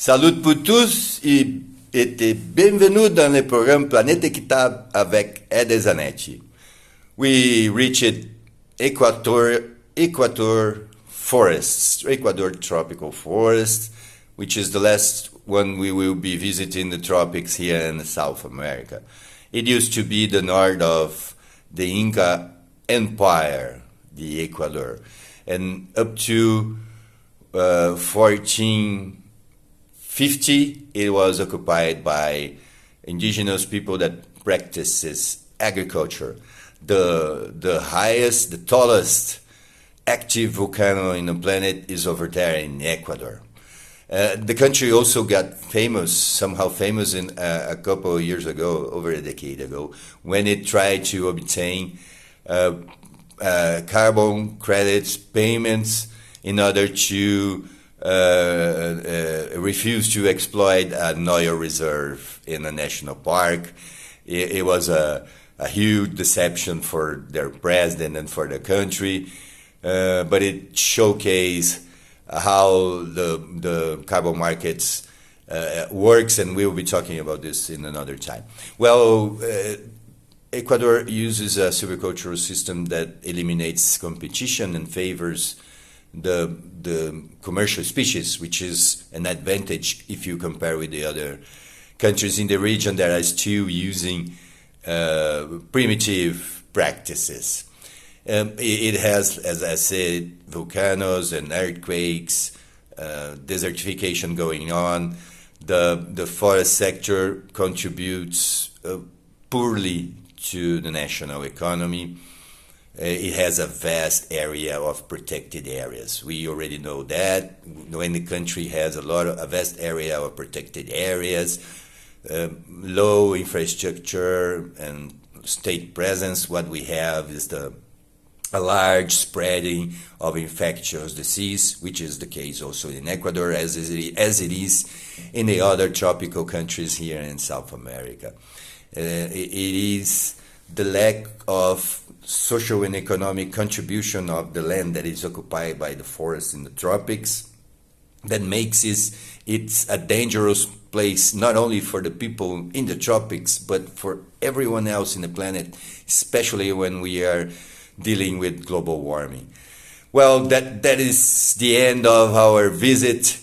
Salut pour tous et bienvenue dans le programme Planète Équitable avec Ed Zanetti. We reached Equator forests, Ecuador tropical forest, which is the last one we will be visiting the tropics here in South America. It used to be the north of the Inca Empire, the Ecuador, and up to 1450 it was occupied by indigenous people that practices agriculture. The highest, the tallest active volcano in the planet is over there in Ecuador. The country also got somehow famous in a couple of years ago, over a decade ago, when it tried to obtain carbon credits payments in order to refuse to exploit an oil reserve in a national park. It was a huge deception for their president and for the country, but it showcased how the carbon markets works, and we'll be talking about this in another time. Well, Ecuador uses a silvicultural system that eliminates competition and favors the commercial species, which is an advantage if you compare with the other countries in the region that are still using primitive practices. It has, as I said, volcanoes and earthquakes, desertification going on. The forest sector contributes poorly to the national economy. It has a vast area of protected areas. We already know that. When the country has a vast area of protected areas, low infrastructure and state presence, what we have is a large spreading of infectious disease, which is the case also in Ecuador, as it is in the other tropical countries here in South America. It is the lack of social and economic contribution of the land that is occupied by the forests in the tropics that makes it's a dangerous place, not only for the people in the tropics, but for everyone else in the planet, especially when we are dealing with global warming. Well, that is the end of our visit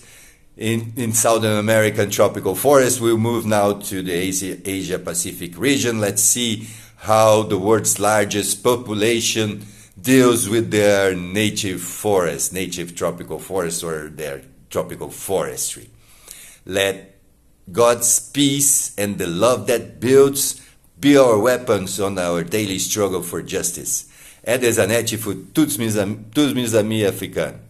in Southern American tropical forest. We'll move now to the Asia Pacific region. Let's see how the world's largest population deals with their native forest, native tropical forest, or their tropical forestry. Let God's peace and the love that builds be our weapons on our daily struggle for justice. Ed Zanetti por todos meus amigos africanos.